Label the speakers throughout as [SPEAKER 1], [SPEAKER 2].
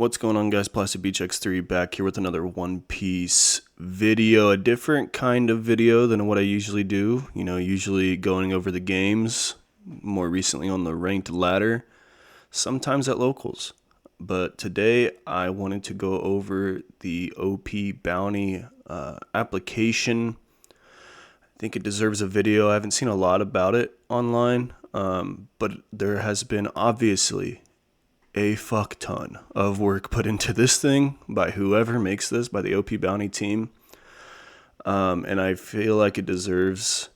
[SPEAKER 1] What's going on, guys? Plastic Beach X3 back here with another One Piece video. A different kind of video than what I usually do. Usually going over the games, more recently on the ranked ladder, sometimes at locals. But today I wanted to go over the OP bounty application. I think it deserves a video. I haven't seen a lot about it online, but there has been obviously a fuck ton of work put into this thing by whoever makes this, by the OP Bounty team. And I feel like it deserves,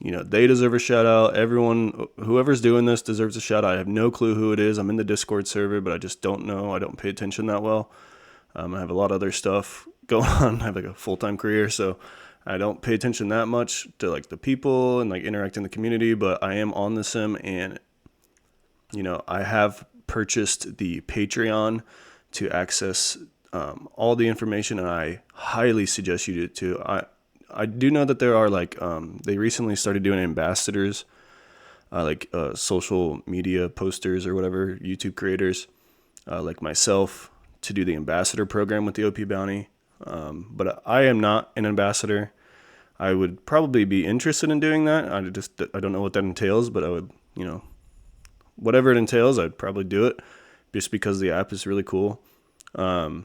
[SPEAKER 1] they deserve a shout out. Everyone, whoever's doing this deserves a shout out. I have no clue who it is. I'm in the Discord server, but I just don't know. I don't pay attention that well. I have a lot of other stuff going on. I have like a full-time career, so I don't pay attention that much to like the people and like interact in the community, but I am on the sim, and I have purchased the Patreon to access all the information, and I highly suggest you do it too. I do know that there are they recently started doing ambassadors, social media posters or whatever, YouTube creators like myself, to do the ambassador program with the OP Bounty. But I am not an ambassador. I would probably be interested in doing that. I don't know what that entails, but I would, whatever it entails, I'd probably do it just because the app is really cool. But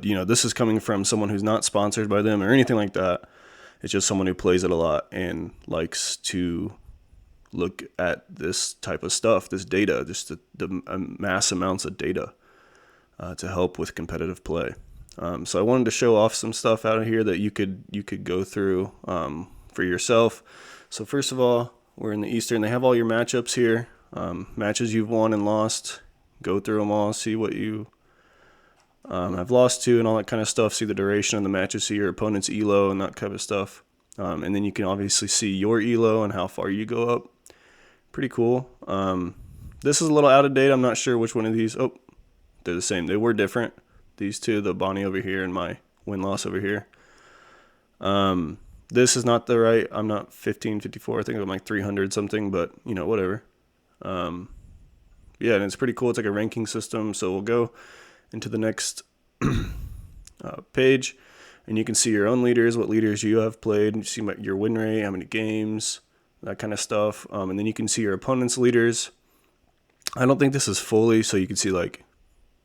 [SPEAKER 1] this is coming from someone who's not sponsored by them or anything like that. It's just someone who plays it a lot and likes to look at this type of stuff, this data, just the mass amounts of data to help with competitive play. So I wanted to show off some stuff out of here that you could go through for yourself. So first of all, we're in the Eastern. They have all your matchups here, matches you've won and lost. Go through them all, see what you have lost to and all that kind of stuff. See the duration of the matches, see your opponent's ELO and that kind of stuff. And then you can obviously see your ELO and how far you go up. Pretty cool. This is a little out of date. I'm not sure which one of these. Oh, they're the same. They were different. These two, the Bonnie over here and my win-loss over here. This is not the right. I'm not 1554. I think I'm like 300 something, but whatever. And it's pretty cool. It's like a ranking system. So we'll go into the next page, and you can see your own leaders, what leaders you have played. You see your win rate, how many games, that kind of stuff. And then you can see your opponent's leaders. I don't think this is fully, so you can see the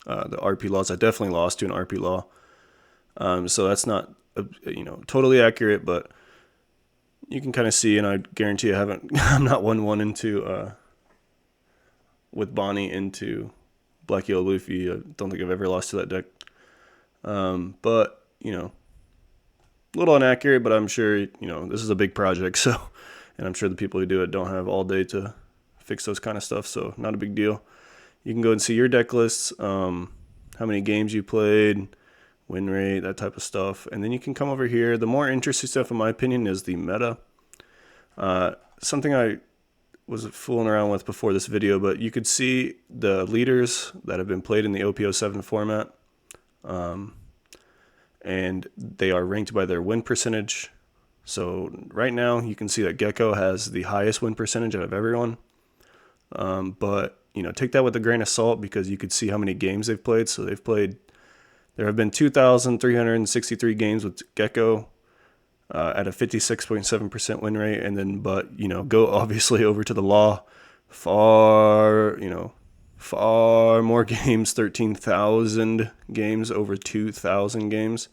[SPEAKER 1] RP laws. I definitely lost to an RP law. So that's not totally accurate, but you can kind of see, and I guarantee I'm not 1-1 into with Bonnie into Black Yellow Luffy. I don't think I've ever lost to that deck. But a little inaccurate, but I'm sure this is a big project, so, and I'm sure the people who do it don't have all day to fix those kind of stuff, so not a big deal. You can go and see your deck lists, how many games you played, win rate, that type of stuff. And then you can come over here. The more interesting stuff, in my opinion, is the meta. Something I was fooling around with before this video, but you could see the leaders that have been played in the OP07 format. And they are ranked by their win percentage. So right now you can see that Gecko has the highest win percentage out of everyone. But take that with a grain of salt, because you could see how many games they've played. So there have been 2,363 games with Gecko at a 56.7% win rate. And then, go obviously over to the Law, far more games, 13,000 games, over 2,000 games.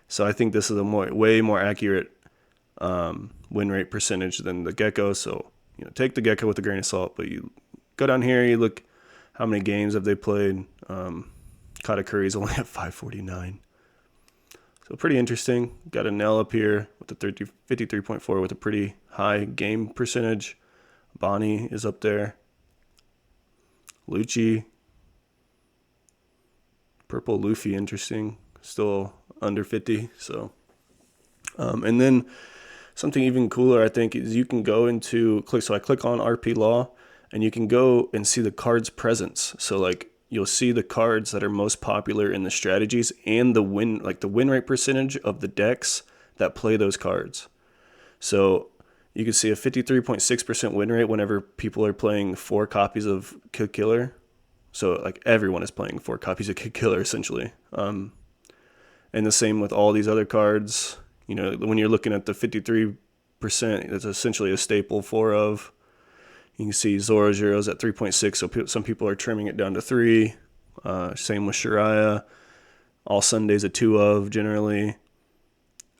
[SPEAKER 1] So I think this is a way more accurate win rate percentage than the Gecko. So, take the Gecko with a grain of salt, but you go down here, you look how many games have they played. Katakuri's only at 549. So pretty interesting. Got a Nell up here with a 53.4 with a pretty high game percentage. Bonnie is up there. Lucci. Purple Luffy, interesting. Still under 50. So, and then something even cooler, I think, is you can go into so I click on RP Law, and you can go and see the cards' presence. So you'll see the cards that are most popular in the strategies and the win rate percentage of the decks that play those cards. So you can see a 53.6% win rate whenever people are playing 4 copies of Kill Killer. So like everyone is playing 4 copies of Kid Killer essentially. And the same with all these other cards. You know, when you're looking at the 53%, it's essentially a staple 4 of. You can see Zoro's at 3.6, so some people are trimming it down to 3. Same with Shariah. All Sundays a 2 of generally.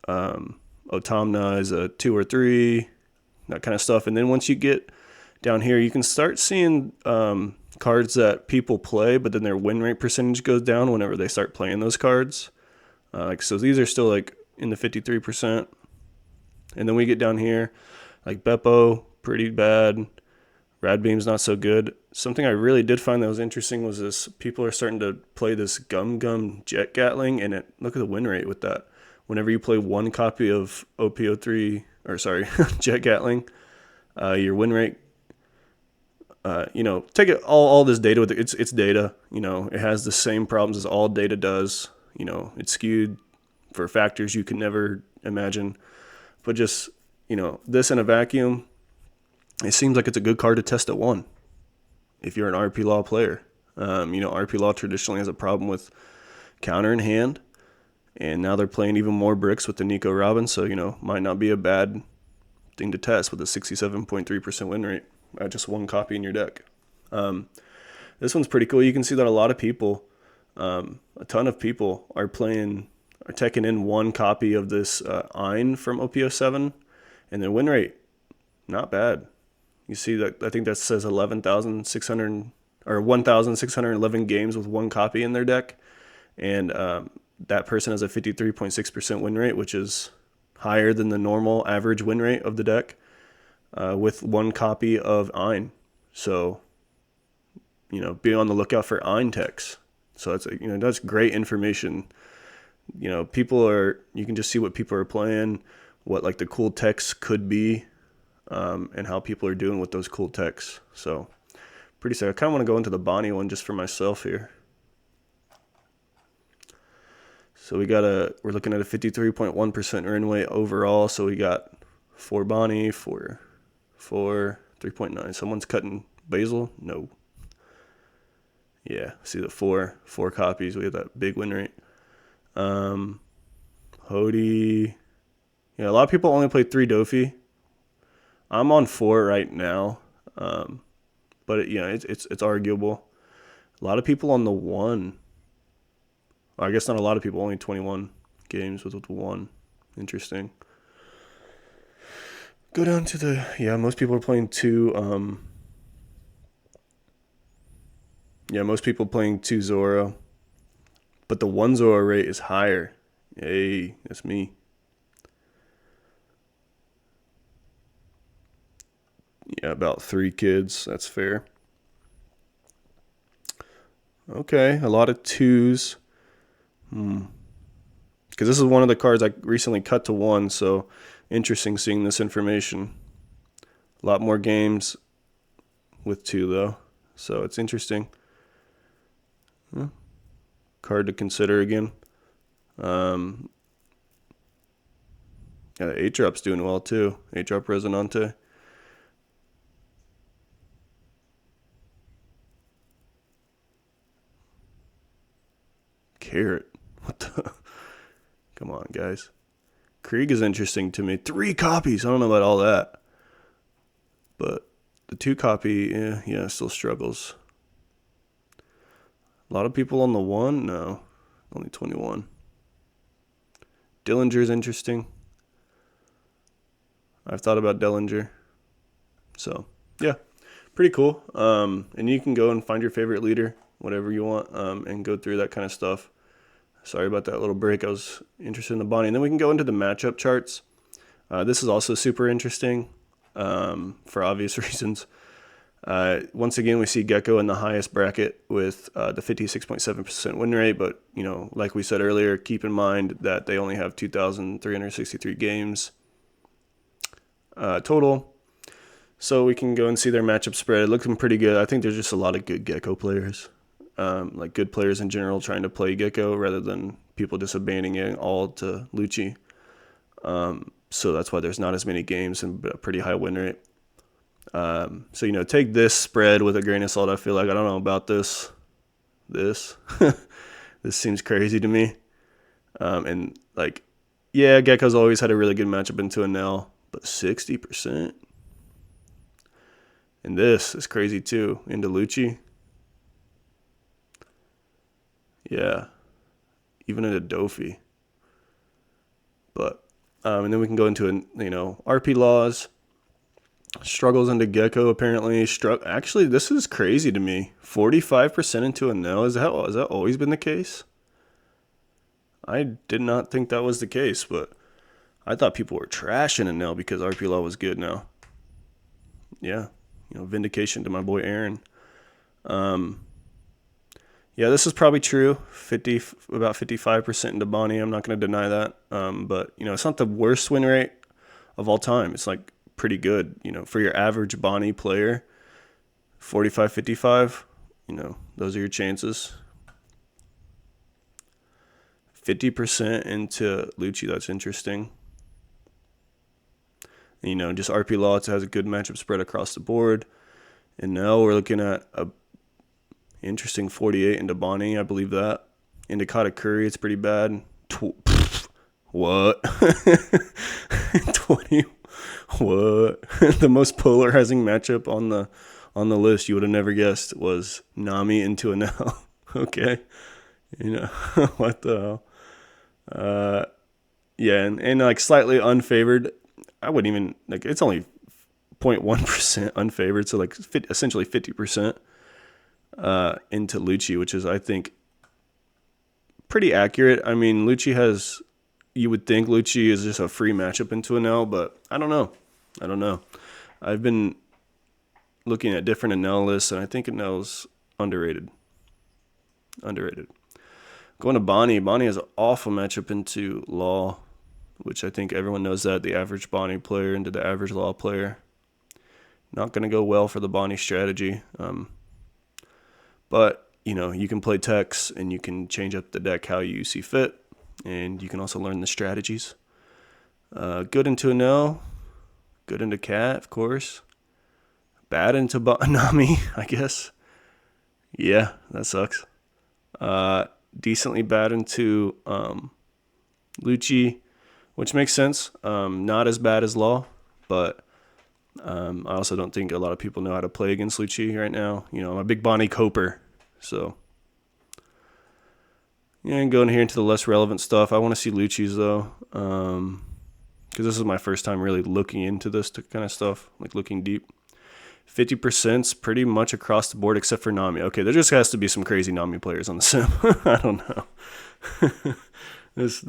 [SPEAKER 1] Otamna is a 2 or 3, that kind of stuff. And then once you get down here, you can start seeing cards that people play, but then their win rate percentage goes down whenever they start playing those cards. So these are still like in the 53%. And then we get down here, like Beppo, pretty bad. Radbeam's not so good. Something I really did find that was interesting was this: people are starting to play this Gum Jet Gatling, and look at the win rate with that. Whenever you play 1 copy of OP03, or sorry, Jet Gatling, your win rate, take it all this data with it. It's data. It has the same problems as all data does. It's skewed for factors you can never imagine. But just, this in a vacuum, it seems like it's a good card to test at 1 if you're an RP Law player. RP Law traditionally has a problem with counter in hand, and now they're playing even more bricks with the Nico Robin, so, might not be a bad thing to test with a 67.3% win rate at just 1 copy in your deck. This one's pretty cool. You can see that a lot of people, a ton of people are taking in 1 copy of this Ein from OP07, and their win rate, not bad. You see that, I think that says 11,600 or 1,611 games with 1 copy in their deck, and that person has a 53.6% win rate, which is higher than the normal average win rate of the deck, with 1 copy of Ein. So, be on the lookout for Ein techs. So that's great information. You can just see what people are playing, what like the cool techs could be, and how people are doing with those cool techs. So pretty sick. I kind of want to go into the Bonnie one just for myself here. So we're looking at a 53.1% earn rate overall. So we got 4 Bonnie, 4, 3.9. Someone's cutting Basil? No. Yeah, see the 4 copies. We have that big win rate. Hody. Yeah, a lot of people only play 3 Dofi. I'm on 4 right now. But it's arguable. A lot of people on the 1. I guess not a lot of people, only 21 games with the 1. Interesting. Go down to most people are playing 2. Most people playing 2 Zoro. But the 1 Zoro rate is higher. Hey, that's me. Yeah, about 3 kids. That's fair. Okay, a lot of 2s. Because this is one of the cards I recently cut to 1, so interesting seeing this information. A lot more games with 2, though. So it's interesting. Card to consider again. The 8-drop's doing well, too. 8-drop Resonante. Carrot. What the? Come on, guys. Krieg is interesting to me. 3 copies. I don't know about all that. But the 2 copy, still struggles. A lot of people on the 1? No. Only 21. Dillinger's interesting. I've thought about Dillinger. So, yeah. Pretty cool. And you can go and find your favorite leader, whatever you want, and go through that kind of stuff. Sorry about that little break. I was interested in the Bonnie. And then we can go into the matchup charts. This is also super interesting for obvious reasons. Once again, we see Gecko in the highest bracket with the 56.7% win rate. But, like we said earlier, keep in mind that they only have 2,363 games total. So we can go and see their matchup spread. Looking pretty good. I think there's just a lot of good Gecko players. Like good players in general trying to play Gecko rather than people just abandoning it all to Lucci. So that's why there's not as many games and a pretty high win rate. So take this spread with a grain of salt. I feel like I don't know about this. this. This seems crazy to me. And like, yeah, Gecko's always had a really good matchup into Enel, but 60%. And this is crazy too, into Lucci. Yeah, even into Dofi. But and then we can go into RP laws. Struggles into Gecko apparently. Actually, this is crazy to me. 45% into a no. Has that always been the case? I did not think that was the case, but I thought people were trashing a no because RP law was good now. Yeah, vindication to my boy Aaron. Yeah, this is probably true. About 55% into Bonnie. I'm not going to deny that. But it's not the worst win rate of all time. It's like pretty good, for your average Bonnie player. 45-55, those are your chances. 50% into Lucci, that's interesting. Just RP Law, it has a good matchup spread across the board. And now we're looking at a interesting 48 into Bonnie, I believe that. Into Kata Curry, it's pretty bad. What? 20. What? The most polarizing matchup on the list you would have never guessed was Nami into Enel. Okay. What the hell? Yeah, and like slightly unfavored. I wouldn't even it's only 0.1% unfavored, so like essentially 50% into Lucci, which is I think pretty accurate. I mean, you would think Lucci is just a free matchup into Enel, but I don't know. I've been looking at different Enel lists, and I think Enel's underrated. Going to Bonnie. Bonnie has an awful matchup into Law, which I think everyone knows that. The average Bonnie player into the average Law player. Not going to go well for the Bonnie strategy. But, you can play Tex, and you can change up the deck how you see fit. And you can also learn the strategies. Good into Enel. Good into Cat, of course. Bad into Nami, I guess. Yeah, that sucks. Decently bad into Lucci, which makes sense. Not as bad as Law, but I also don't think a lot of people know how to play against Lucci right now. I'm a big Bonnie Coper, so... Yeah, and going here into the less relevant stuff. I want to see Lucci's, though, because this is my first time really looking into this kind of stuff, like looking deep. 50%'s pretty much across the board except for Nami. Okay, there just has to be some crazy Nami players on the sim. I don't know. This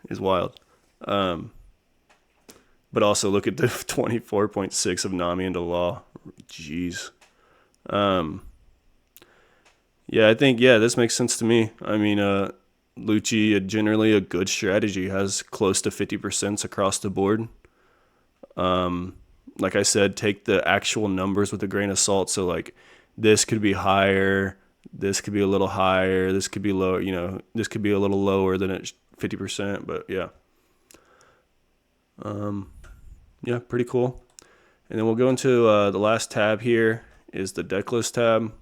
[SPEAKER 1] is wild. But also look at the 24.6 of Nami into Law. Jeez. Yeah, I think, this makes sense to me. I mean, Lucci, generally a good strategy, has close to 50% across the board. Like I said, take the actual numbers with a grain of salt. So, like, this could be higher, this could be a little higher, this could be lower, this could be a little lower than it's 50%, but yeah. Yeah, pretty cool. And then we'll go into the last tab here is the deck list tab.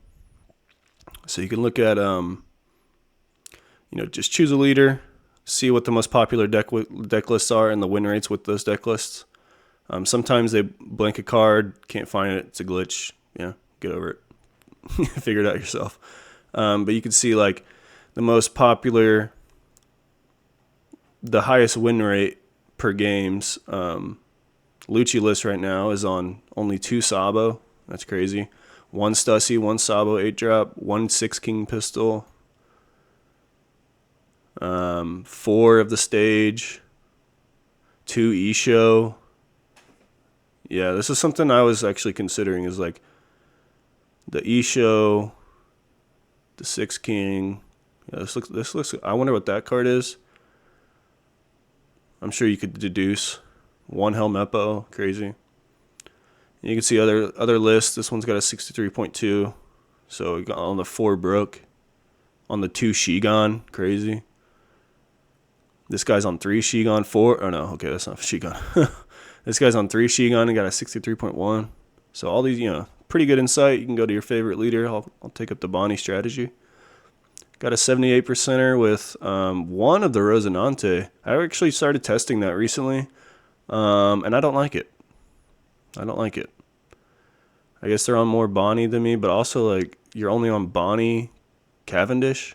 [SPEAKER 1] So you can look at, just choose a leader, see what the most popular deck lists are and the win rates with those deck lists. Sometimes they blank a card, can't find it, it's a glitch. Yeah, get over it. Figure it out yourself. But you can see like the most popular, the highest win rate per games. Lucci list right now is on only 2 Sabo. That's crazy. 1 Stussy, 1 Sabo 8-drop, 1 6-king pistol, 4 of the stage, 2 Isho. Yeah, this is something I was actually considering is like the Isho, the 6-king. Yeah, this looks. I wonder what that card is. I'm sure you could deduce. 1 Helmeppo, crazy. You can see other lists. This one's got a 63.2. So we got on the 4 Brook. On the 2 Shigan, crazy. This guy's on 3 Shigan, 4. Oh no, okay, that's not Shigan. This guy's on 3 Shigan and got a 63.1. So all these, pretty good insight. You can go to your favorite leader. I'll take up the Bonnie strategy. Got a 78%er with one of the Rosinante. I actually started testing that recently, and I don't like it. I don't like it. I guess they're on more Bonnie than me, but also like you're only on Bonnie, Cavendish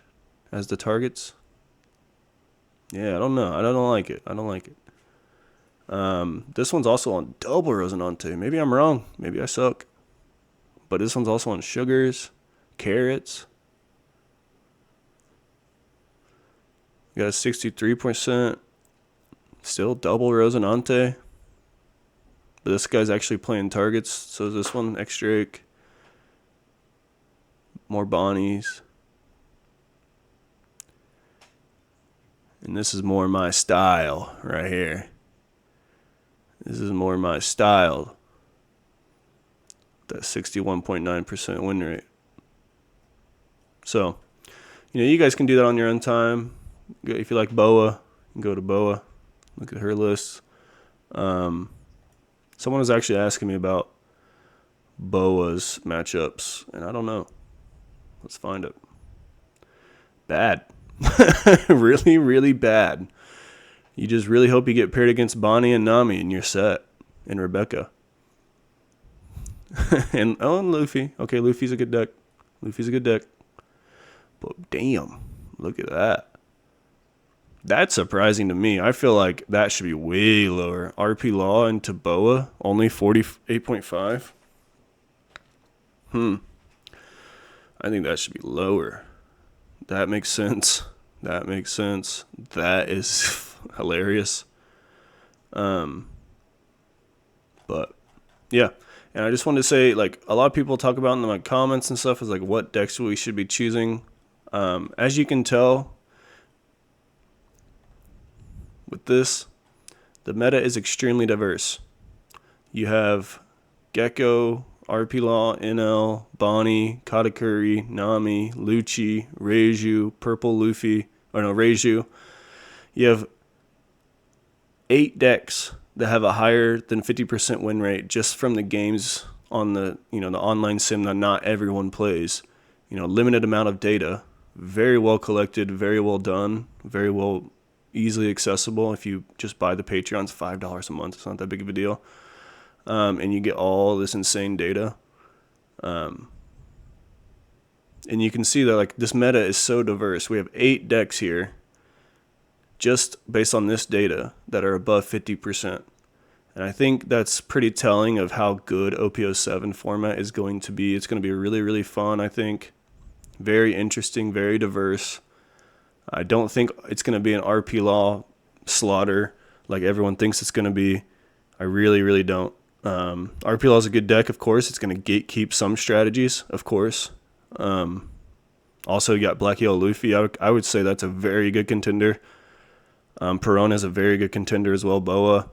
[SPEAKER 1] as the targets. Yeah, I don't know. I don't like it. I don't like it. This one's also on double Rosinante. Maybe I'm wrong. Maybe I suck. But this one's also on sugars, carrots. Got a 63%. Still double Rosinante. But this guy's actually playing targets. So is this one, X-Drake. More Bonnies. And this is more my style right here. This is more my style. That 61.9% win rate. So, you guys can do that on your own time. If you like Boa, you can go to Boa. Look at her list. Someone was actually asking me about Boa's matchups, and I don't know. Let's find it. Bad. Really, really bad. You just really hope you get paired against Bonnie and Nami, and you're set. And Rebecca. and Luffy. Okay, Luffy's a good deck. But damn, look at that. That's surprising to me. I feel like that should be way lower. RP Law into Boa, only 48.5. I think that should be lower. That makes sense. That is hilarious. But yeah. And I just wanted to say, like, a lot of people talk about in my comments and stuff is like what decks we should be choosing. As you can tell, with this, the meta is extremely diverse. You have Gecko, RP Law, NL, Bonnie, Katakuri, Nami, Lucci, Reiju, Purple Luffy, Reiju. You have 8 decks that have a higher than 50% win rate just from the games on the the online sim that not everyone plays. Limited amount of data, very well collected, very well done, very well easily accessible. If you just buy the Patreon, it's $5 a month. It's not that big of a deal. And you get all this insane data. And you can see that like this meta is so diverse. We have 8 decks here just based on this data that are above 50%. And I think that's pretty telling of how good OP07 format is going to be. It's going to be really, really fun, I think. Very interesting, very diverse. I don't think it's going to be an RP Law slaughter like everyone thinks it's going to be. I really, really don't. RP Law is a good deck, of course. It's going to gatekeep some strategies, of course. Also, you got Black Yellow Luffy. I would say that's a very good contender. Perona is a very good contender as well. Boa,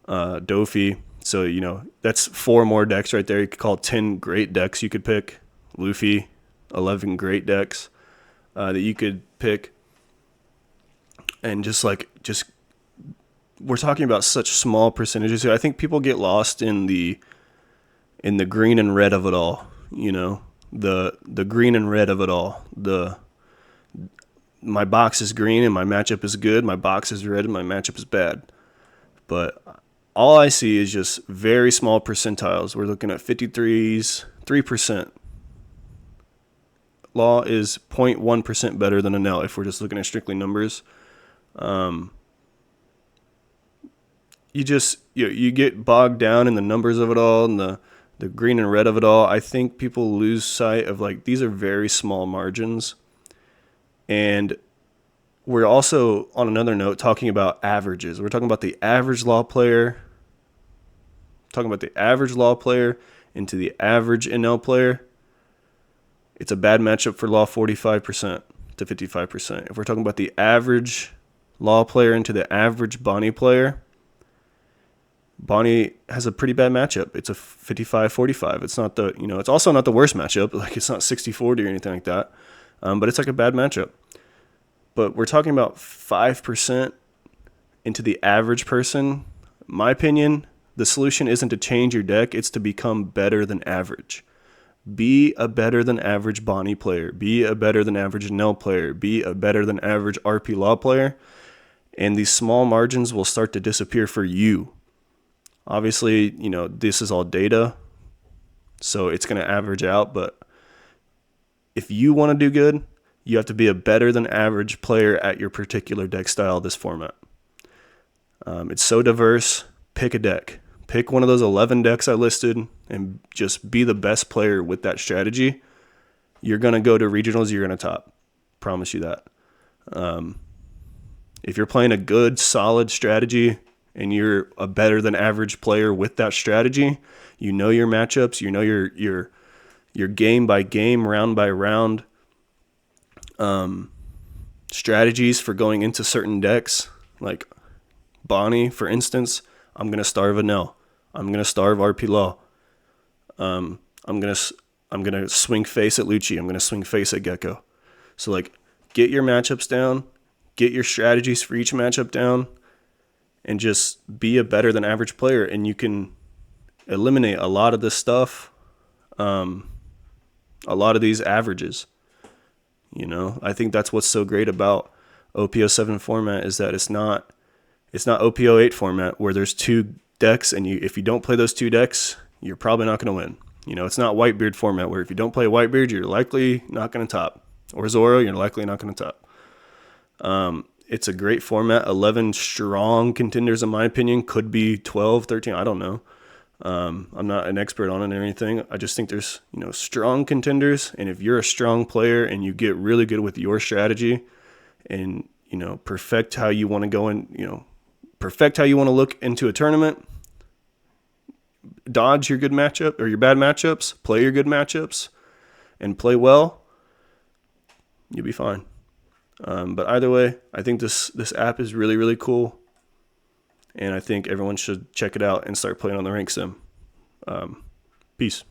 [SPEAKER 1] Dofi. So, that's 4 more decks right there. You could call 10 great decks you could pick. Luffy, 11 great decks that you could pick. And just we're talking about such small percentages here. I think people get lost in the green and red of it all. The green and red of it all. My box is green and my matchup is good. My box is red and my matchup is bad. But all I see is just very small percentiles. We're looking at 53s, 3%. Law is 0.1% better than Anel if we're just looking at strictly numbers. You get bogged down in the numbers of it all and the green and red of it all. I think people lose sight of like these are very small margins. And we're also, on another note, talking about averages. We're talking about the average Law player. Into the average NL player. It's a bad matchup for Law 45% to 55%. If we're talking about the average Law player into the average Bonnie player, Bonnie has a pretty bad matchup. It's a 55-45. It's not it's also not the worst matchup. Like it's not 60-40 or anything like that. But it's like a bad matchup. But we're talking about 5% into the average person. My opinion, the solution isn't to change your deck. It's to become better than average. Be a better than average Bonnie player. Be a better than average Nell player. Be a better than average RP Law player. And these small margins will start to disappear for you. Obviously, this is all data, so it's going to average out. But if you want to do good, you have to be a better than average player at your particular deck style, this format. It's so diverse. Pick a deck. Pick one of those 11 decks I listed and just be the best player with that strategy. You're going to go to regionals, you're going to top. Promise you that. If you're playing a good, solid strategy and you're a better than average player with that strategy, you know your matchups, you know your game by game, round by round strategies for going into certain decks. Like Bonnie, for instance, I'm going to starve a Nell. I'm going to starve RP Law. I'm going to swing face at Lucci. I'm going to swing face at Gecko. So like get your matchups down, get your strategies for each matchup down, and just be a better than average player, and you can eliminate a lot of this stuff, a lot of these averages. I think that's what's so great about OP07 format is that it's not OP08 format where there's two decks, and if you don't play those two decks, you're probably not going to win. It's not Whitebeard format where if you don't play Whitebeard, you're likely not going to top. Or Zoro, you're likely not going to top. It's a great format. 11 strong contenders, in my opinion. Could be 12, 13. I don't know. I'm not an expert on it or anything. I just think there's, strong contenders. And if you're a strong player and you get really good with your strategy and, perfect how you want to go in, perfect how you want to look into a tournament, dodge your good matchup or your bad matchups, play your good matchups, and play well, you'll be fine. But either way, I think this app is really, really cool. And I think everyone should check it out and start playing on the rank sim. Peace.